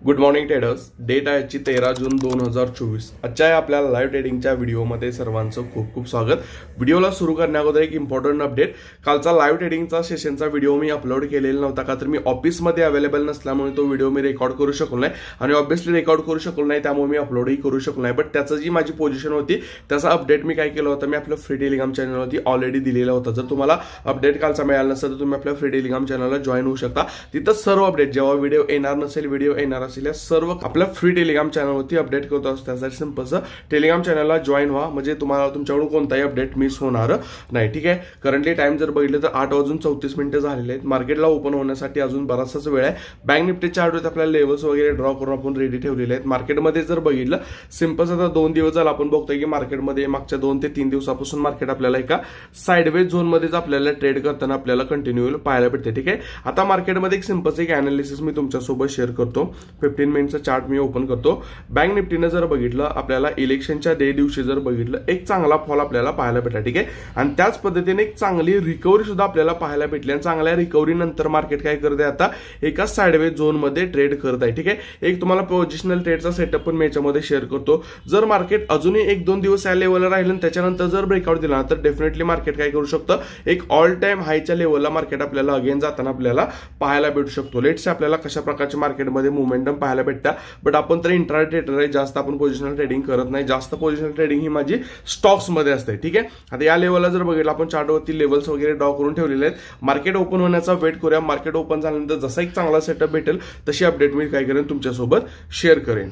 Good morning traders. Date आहे 13 जून 2024. आजच्या आपल्याला लाईव्ह ट्रेडिंगच्या व्हिडिओमध्ये सर्वांचं खूप खूप स्वागत. व्हिडिओला सुरू करण्याअगोदर एक इम्पॉर्टंट अपडेट. कालचा लाईव्ह ट्रेडिंगचा सेशनचा व्हिडिओ मी अपलोड केलेला नव्हता का तर मी ऑफिसमध्ये अवेलेबल नसल्यामुळे तो व्हिडिओ मी रेकॉर्ड करू शकलो नाही आणि ऑब्व्हियसली रेकॉर्ड करू शकलो नाही त्यामुळे मी अपलोडही करू शकलो नाही. बट त्याचं जी माझी पोझिशन होती त्याचा अपडेट मी काय केलं होतं, मी आपलं फ्री टेलिग्राम चॅनलवरती ऑलरेडी दिलेला होता. जर तुम्हाला अपडेट कालचा मिळाला नसेल तर तुम्ही आपल्या फ्री टेलिग्राम चॅनलला जॉईन होऊ शकता. तिथं सर्व अपडेट जेव्हा व्हिडिओ येणार नसेल, व्हिडिओ येणार असेल, या सर्व आपल्या फ्री टेलिग्राम चॅनलवरती अपडेट करत असतो. त्यासाठी सिंपलचं टेलिग्राम चॅनलला जॉईन व्हा म्हणजे तुम्हाला तुमच्याकडून कोणताही अपडेट मिस होणार नाही. ठीक आहे. करंटली टाइम जर बघितलं तर 8:34 झालेले आहेत. मार्केटला ओपन होण्यासाठी अजून बराचसाच वेळ आहे. बँक निफ्टी चार्टवर आपल्याला लेवल्स वगैरे ड्रॉ करून आपण रेडी ठेवलेले आहेत. मार्केटमध्ये जर बघितलं सिंपल आता 2 दिवस झाला आपण बघतोय की मार्केटमध्ये मागच्या 2 ते 3 दिवसापासून मार्केट आपल्याला एका साइडवेज झोनमध्येच आपल्याला ट्रेड करताना आपल्याला कंटिन्यू पाहायला भेटते. ठीक आहे. आता मार्केटमध्ये एक सिंपल एक अनालिसिस मी तुमच्यासोबत शेअर करतो. 15 मिनिटचा चार्ट मी ओपन करतो. बँक निफ्टीने जर बघितलं आपल्याला इलेक्शनच्या डे दिवशी जर बघितलं एक चांगला फॉल आपल्याला पाहायला भेटला. ठीक आहे. आणि त्याच पद्धतीने एक चांगली रिकव्हरी सुद्धा आपल्याला पाहायला भेटली आणि चांगल्या रिकव्हरी नंतर मार्केट काय करते आता एका साइडवेज झोन मध्ये ट्रेड करत आहे. ठीक आहे. एक तुम्हाला पोझिशनल ट्रेडचा सेटअप पण मी याच्यामध्ये शेअर करतो. जर मार्केट अजूनही 1-2 दिवस या लेवलला राहिलं आणि त्याच्यानंतर जर ब्रेकआउट दिला तर डेफिनेटली मार्केट काय करू शकतं, एक ऑल टाइम हायच्या लेवलला मार्केट आपल्याला अगेन जाताना आपल्याला पाहायला भेटू शकतो. लेट्स आपल्याला कशा प्रकारच्या मार्केटमध्ये मोमेंटम पाहायला भेटतं. बट आपण तर इंट्रा ट्रेडर आहे, जास्त आपण पोझिशनल ट्रेडिंग करत नाही. जास्त पोझिशनल ट्रेडिंग ही माझी स्टॉक्स मध्ये असते. ठीक आहे. आता या लेवलला जर बघितलं आपण चार्टवरती लेवल्स वगैरे ड्रॉ करून ठेवलेले आहेत. मार्केट ओपन होण्याचा वेट करूया. मार्केट ओपन झाल्यानंतर जसा एक चांगला सेटअप भेटेल तशी अपडेट मी काय करेन तुमच्यासोबत शेअर करेन.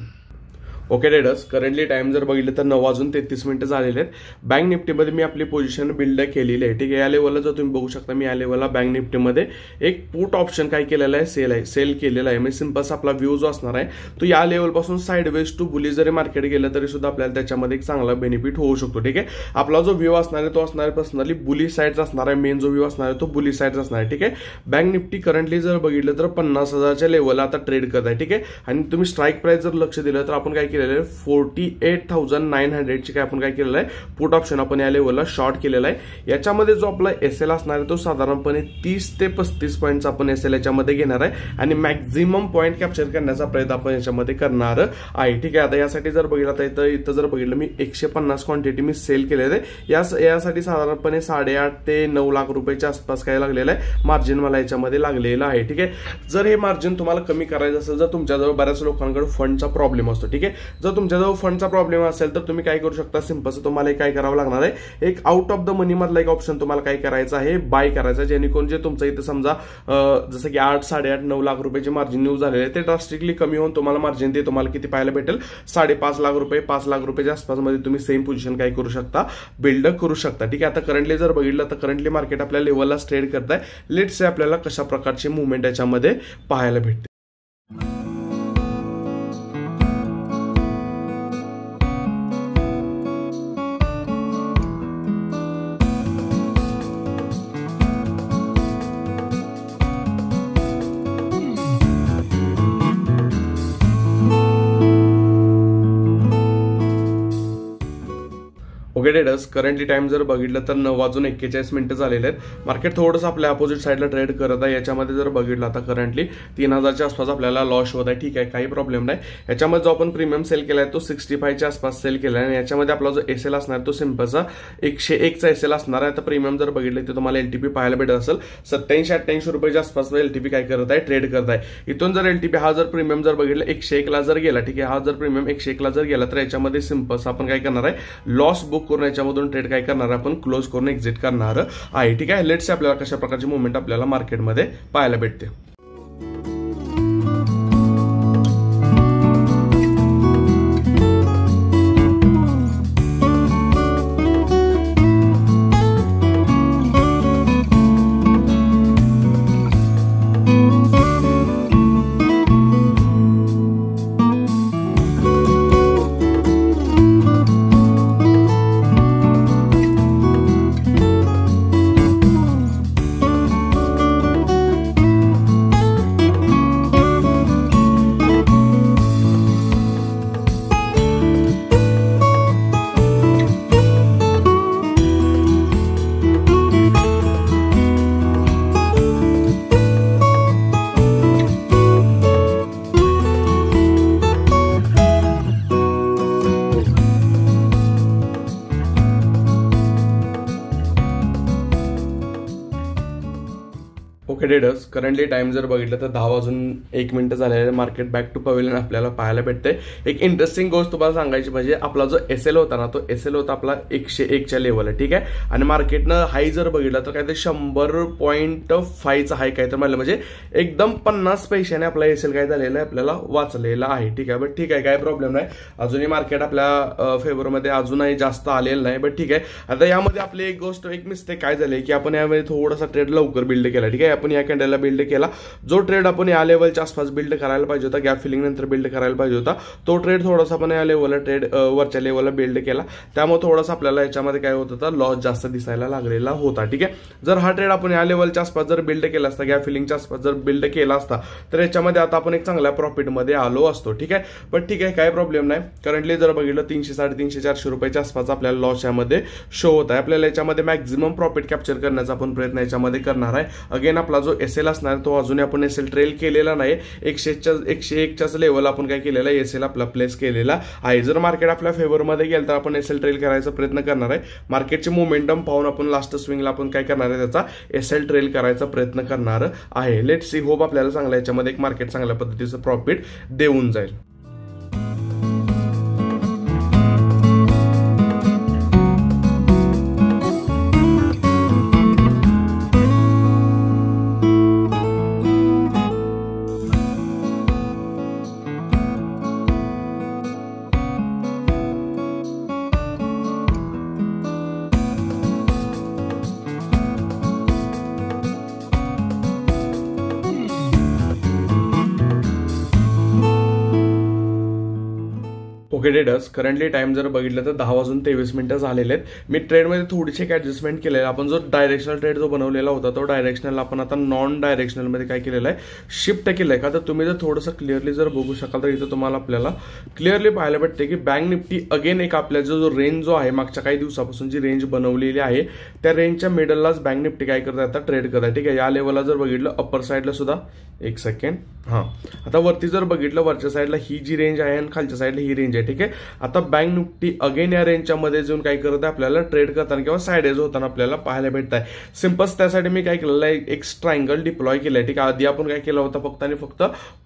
ओके ट्रेडर्स, करंटली टाइम जर बघितलं तर 9:33 झालेले आहेत. बँक निफ्टीमध्ये मी आपली पोझिशन बिल्ड केलेली आहे. ठीक आहे. या लेवलला जर तुम्ही बघू शकता मी या लेवलला बँक निफ्टीमध्ये एक पुट ऑप्शन काय केलेला आहे, सेल केलेला आहे. म्हणजे सिंपल आपला व्ह्यू जो असणार आहे तो या लेवलपासून साइडवेज टू बुली जरी मार्केट गेलं तरी सुद्धा आपल्याला त्याच्यामध्ये एक चांगला बेनिफिट होऊ शकतो. ठीक आहे. आपला जो व्ह्यू असणार आहे तो असणार आहे पर्सनली बुली साइड असणार आहे. मेन जो व्ह्यू असणार आहे तो बुली साइड असणार आहे. ठीक आहे. बँक निफ्टी करंटली जर बघितलं तर 50,000च्या लेवलला आता ट्रेड करत आहे. ठीक आहे. आणि तुम्ही स्ट्राईक प्राइस जर लक्ष दिलं तर आपण काय 48,900 ची आपण काय केलेलं आहे, पुट ऑप्शन आपण या लेवलला शॉर्ट केलेला आहे. याच्यामध्ये जो आपला एसएल असणार आहे तो साधारणपणे 30 ते 35 पॉईंट्स आपण एसएल याच्यामध्ये घेणार आहे आणि मॅक्झिमम पॉईंट कॅप्चर करण्याचा प्रयत्न आपण याच्यामध्ये करणार आहे. ठीक आहे. आता यासाठी जर बघितलं तर इथं जर बघितलं मी 150 क्वांटिटी मी सेल केलेलं आहे. यासाठी साधारणपणे 8.5 ते 9 लाख रुपयाच्या आसपास काय लागलेलं आहे, मार्जिन मला याच्यामध्ये लागलेलं आहे. ठीक आहे. जर हे मार्जिन तुम्हाला कमी करायचं असेल, जर तुमच्याजवळ बऱ्याच लोकांकडे फंडचा प्रॉब्लेम असतो. ठीक आहे. जर तुमच्याजवळ फंडचा प्रॉब्लेम असेल तर तुम्ही काय करू शकता, सिंपल तुम्हाला काय करावं लागणार आहे, एक आउट ऑफ द मनी मधला एक ऑप्शन तुम्हाला काय करायचं आहे, बाय करायचं. जेणेकरून जे तुमचं इथं समजा जसं की 8, 8.5, 9 लाख रुपयाचे मार्जिन न्यूज झालेले आहे ते ड्रास्टिकली कमी होऊन तुम्हाला मार्जिन ते तुम्हाला किती पाहायला भेटेल, 5.5 लाख रुपये, 5 लाख रुपयाच्या आसपास मध्ये तुम्ही सेम पोझिशन काय करू शकता, बिल्ड करू शकता. ठीक आहे. आता करंटली जर बघितलं तर करंटली मार्केट आपल्या लेवलला ट्रेड करत आहे. लेट्स से आपल्याला कशा प्रकारचे मुवमेंट याच्यामध्ये पाहायला भेटते. ओके ट्रेडर्स, करंटली टाइम जर बघितलं तर 9:41 झालेले आहेत. मार्केट थोडंसं आपल्या अपोजिट साईडला ट्रेड करत आहे. याच्यामध्ये जर बघितलं आता करंटली 3,000च्या आसपास आपल्याला लॉस होत आहे. ठीक आहे. काही प्रॉब्लेम नाही. याच्यामध्ये जो आपण प्रीमियम सेल केलाय तो 65च्या आसपास सेल केलाय आणि याच्यामध्ये आपला जो एसएल असणार तो सिंपलचा 101चा एसएल असणार आहे. आता प्रीमियम जर बघितलं तर तुम्हाला एलटीपी पाहायला भेटत असेल 87-88 रुपयाच्या आसपास एलटीपी काय करत आहे, ट्रेड करत आहे. इथून जर एलटीपी हा जर प्रीमियम जर बघितलं 101ला जर गेला, ठीक आहे, हा जर प्रीमियम 101ला जर गेला तर याच्यामध्ये सिंपल आपण काय करणार आहे, लॉस बुक करून याच्यामधून ट्रेड काय करणार आपण क्लोज करून एक्झिट करणार आहे. ठीक आहे. लेट्स आपल्याला कशा प्रकारचे मुवमेंट आपल्याला मार्केटमध्ये पाहायला भेटते. ओके डेडर्स, करंटली टाइम जर बघितलं तर 10 वाजून 1 मिनिट झालेले. मार्केट बॅक टू पवेलियन आपल्याला पाहायला भेटते. एक इंटरेस्टिंग गोष्ट तुम्हाला सांगायची म्हणजे आपला जो एसएल होता ना, तो एसएल होता आपला 101च्या लेवल आहे. ठीक आहे. आणि मार्केटनं हाय जर बघितला तर काय ते 100.5चा हाय काय तर म्हणजे एकदम 50 पैशाने आपला एसएल काय झालेला आहे आपल्याला वाचलेला आहे. ठीक आहे. बट ठीक आहे, काय प्रॉब्लेम नाही. अजूनही मार्केट आपल्या फेवरमध्ये अजूनही जास्त आलेलं नाही. बट ठीक आहे. आता यामध्ये आपली एक गोष्ट एक मिस्टेक काय झाली की आपण यामध्ये थोडासा ट्रेड लवकर बिल्ड केला. ठीक आहे. आपण या कॅन्डलला बिल्ड केला. जो ट्रेड आपण या लेवलच्या आसपास बिल्ड करायला पाहिजे होता, गॅप फिलिंग नंतर बिल्ड करायला पाहिजे होता, तो ट्रेड थोडासा आपण या लेवलला ट्रेड वरच्या लेवलला बिल्ड केला. त्यामुळे थोडासा आपल्याला याच्यामध्ये काय होत होता, लॉस जास्त दिसायला लागलेला होता. ठीक आहे. जर हा ट्रेड आपण या लेवलच्या आसपास जर बिल्ड केला असता, गॅप फिलिंगच्या आसपास जर बिल्ड केला असता, तर याच्यामध्ये आता आपण एक चांगल्या प्रॉफिटमध्ये आलो असतो. ठीक आहे. पण ठीक आहे, काय प्रॉब्लेम नाही. करंटली जर बघितलं 300, 350, 400 रुपयाच्या आसपास आपल्याला लॉस यामध्ये शो होत आहे. आपल्याला याच्यामध्ये मॅक्झिमम प्रॉफिट कॅप्चर करण्याचा आपण प्रयत्न याच्यामध्ये करणार आहे. अगेन आपला जो एसएल असणार तो अजून आपण एसएल ट्रेल केलेला नाही. 101च्याच लेवल आपण काय केलेला आहे, एसएल आपला प्लेस केलेला आहे. जर मार्केट आपल्या फेवरमध्ये गेलं तर आपण एसएल ट्रेल करायचा प्रयत्न करणार आहे. मार्केटचे मोमेंटम पाहून आपण लास्ट स्विंगला आपण काय करणार आहे, त्याचा एसएल ट्रेल करायचा प्रयत्न करणार आहे. लेट्स सी, होप आपल्याला चांगला याच्यामध्ये एक मार्केट चांगल्या पद्धतीचं प्रॉफिट देऊन जाईल. ओके डेडर्स, करंटली टाइम जर बघितलं तर 10 वाजून 23 मिनिट झालेले आहेत. मी ट्रेडमध्ये थोडीशी एक ऍडजस्टमेंट केलेलं आहे. आपण जो डायरेक्शनल ट्रेड जो बनवलेला होता, तो डायरेक्शनल आपण आता नॉन डायरेक्शनलमध्ये काय केलेलं आहे, शिफ्ट केलं आहे. का तर तुम्ही जर थोडंसं क्लिअरली जर बघू शकाल तर इथं तुम्हाला आपल्याला क्लिअरली पाहायला भेटते की बँक निफ्टी अगेन एक आपल्याचा जो रेंज जो आहे, मागच्या काही दिवसापासून जी रेंज बनवलेली आहे, त्या रेंजच्या मिडललाच बँक निफ्टी काय करत आहे, आता ट्रेड करत आहे. ठीक आहे. या लेवलला जर बघितलं अप्पर साईडला सुद्धा एक सेकंड, आता वरती जर बघितलं, वरच्या साईडला ही जी रेंज आहे आणि खालच्या साईडला ही रेंज आहे. ठीक आहे. आता बँक निफ्टी अगेन या रेंजच्या मध्ये जाऊन काय करत आहे, आपल्याला ट्रेड करताना किंवा साइडवेज होताना आपल्याला पाहायला भेटत आहे. सिंपल त्यासाठी मी काय केलेलं आहे, एक ट्रायंगल डिप्लॉय केलं आहे. ठीक आहे. आधी आपण काय केलं होतं, फक्त आणि फक्त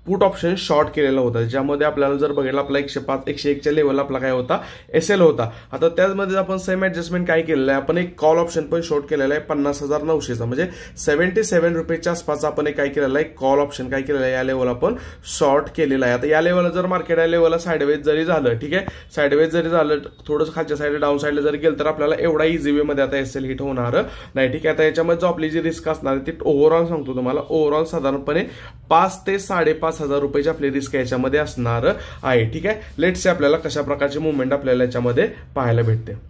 पुट ऑप्शन शॉर्ट केलेला होता, ज्यामध्ये आपल्याला जर बघितलं आपला 105, 101च्या लेवलला आपला काय होता, एसएल होता. आता त्याचमध्ये आपण सेम ऍडजस्टमेंट काय केलेलं आहे, आपण एक कॉल ऑप्शन पण शॉर्ट केलेला आहे 50,900चा, म्हणजे 77 रुपयाच्या आसपास आपण एक काय केलेलं आहे, कॉल ऑप्शन काय केलेलं आहे, या लेवल आपण शॉर्ट केलेला आहे. आता या लेवलला जर मार्केट या लेवलला साइडवेज जरी झालं, ठीक आहे, साइडवेज जरी झालं, थोडंसं खालच्या साईडला डाऊन साईडला जरी गेलं तर आपल्याला एवढा इझी वे मध्ये आता एसएल हिट होणार नाही. ठीक आहे. आता याच्यामध्ये जो आपली जी रिस्क असणार ती ओव्हरऑल सांगतो तुम्हाला, ओव्हरऑल साधारणपणे 5 ते 5,500 रुपयाची आपली रिस्क याच्यामध्ये असणार आहे. ठीक आहे. लेट्स से आपल्याला कशा प्रकारची मुवमेंट आपल्याला याच्यामध्ये पाहायला भेटते.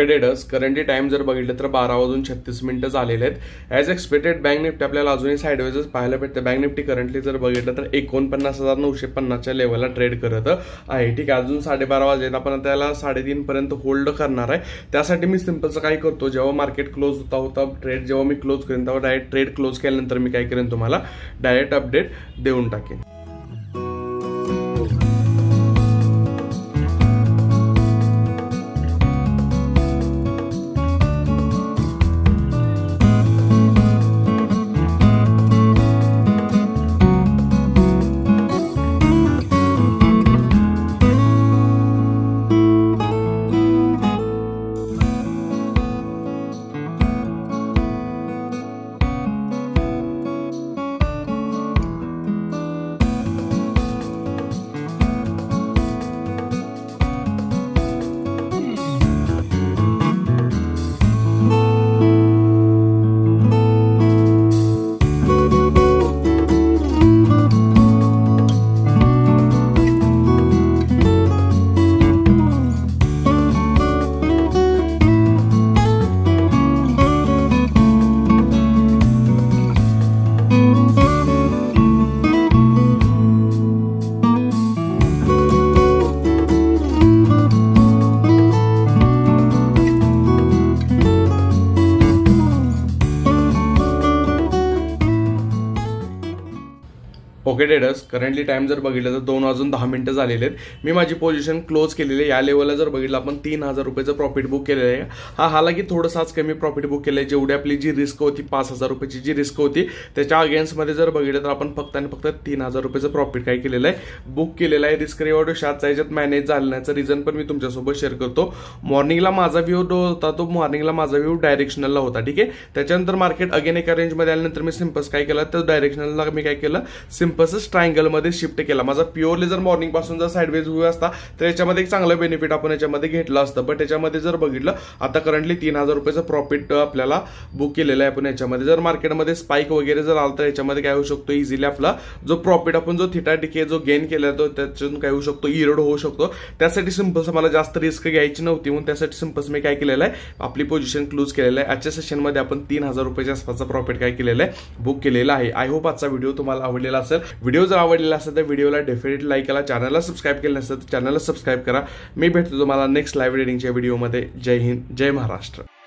ओके ट्रेडर्स, करंटली टाइम जर बघितलं तर 12:36 झालेले आहेत. ॲज एक्सपेक्टेड बँक निफ्टी आपल्याला अजूनही साईडवेजच पाहायला भेटते. बँक निफ्टी करंटली जर बघितलं तर 49,950च्या लेवलला ट्रेड करत आहे. ठीक आहे, अजून 12:30 वाजलेत. आपण त्याला 3:30 पर्यंत होल्ड करणार आहे. त्यासाठी मी सिंपलचं काय करतो, जेव्हा मार्केट क्लोज होता ट्रेड जेव्हा मी क्लोज करेन तेव्हा डायरेक्ट ट्रेड क्लोज केल्यानंतर मी काय करेन, तुम्हाला डायरेक्ट अपडेट देऊन टाकेन. ओके ट्रेडर्स, करंटली टाइम जर बघितलं तर 2:10 झालेले आहेत. मी माझी पोझिशन क्लोज केलेली आहे. या लेवलला जर बघितलं आपण 3,000 रुपयाचं प्रॉफिट बुक केलेलं आहे. हालाकी थोडंसाच कमी प्रॉफिट बुक केलं आहे. जेवढी आपली जी रिस्क होती 5,000 रुपयाची जी रिस्क होती त्याच्या अगेन्स्टमध्ये जर बघितलं तर आपण फक्त आणि फक्त 3,000 रुपयाचं प्रॉफिट काय केलेलं आहे, बुक केलेलं आहे. रिस्क रिवॉर्ड शातचा याच्यात मॅनेज झालं नाहीचं रिझन पण मी तुमच्यासोबत शेअर करतो. मॉर्निंगला माझा व्ह्यू होता तो मॉर्निंगला माझा व्ह्यू डायरेक्शनलला होता. ठीक आहे, त्याच्यानंतर मार्केट अगेन एका रेंजमध्ये आल्यानंतर मी सिम्पल्स काय केलं, तर डायरेक्शनलला मी काय केलं, सिम्पल्स ट्रायंगल मध्ये शिफ्ट केला. माझा प्युअरली जर मॉर्निंग पासून जर साइडवेज व्ह्यू असता तर याच्यामध्ये एक चांगलं बेनिफिट आपण याच्यामध्ये घेतलं असतं. बट याच्यामध्ये जर बघितलं आता करंटली 3,000 रुपयाचं प्रॉफिट आपल्याला बुक केलेलं आहे. आपण याच्यामध्ये जर मार्केटमध्ये स्पाइक वगैरे जर आलं तर याच्यामध्ये काय होऊ शकतो, इझिली आपला जो प्रॉफिट आपण जो थिटा डिके जो गेन केला तो त्याच्यातून काय होऊ शकतो, इरोड होऊ शकतो. त्यासाठी सिम्पल्स मला जास्त रिस्क घ्यायची नव्हती म्हणून त्यासाठी सिम्पल्स मी काय केलेलं आहे, आपली पोझिशन क्लोज केलेलं आहे. आजच्या सेशनमध्ये आपण 3,000 रुपयाच्या आसपासचा प्रॉफिट काय केलेलं आहे, बुक केलेला आहे. आय होप आजचा व्हिडिओ तुम्हाला आवडलेला असेल. व्हिडिओ जर आवडलेला असेल तर व्हिडिओला डेफिनेटली लाईक करा. चॅनलला सबस्क्राईब केलं नसेल तर चॅनलला सबस्क्राईब करा. मी भेटतो तुम्हाला नेक्स्ट लाईव्ह ट्रेडिंगच्या व्हिडिओमध्ये. जय हिंद, जय महाराष्ट्र.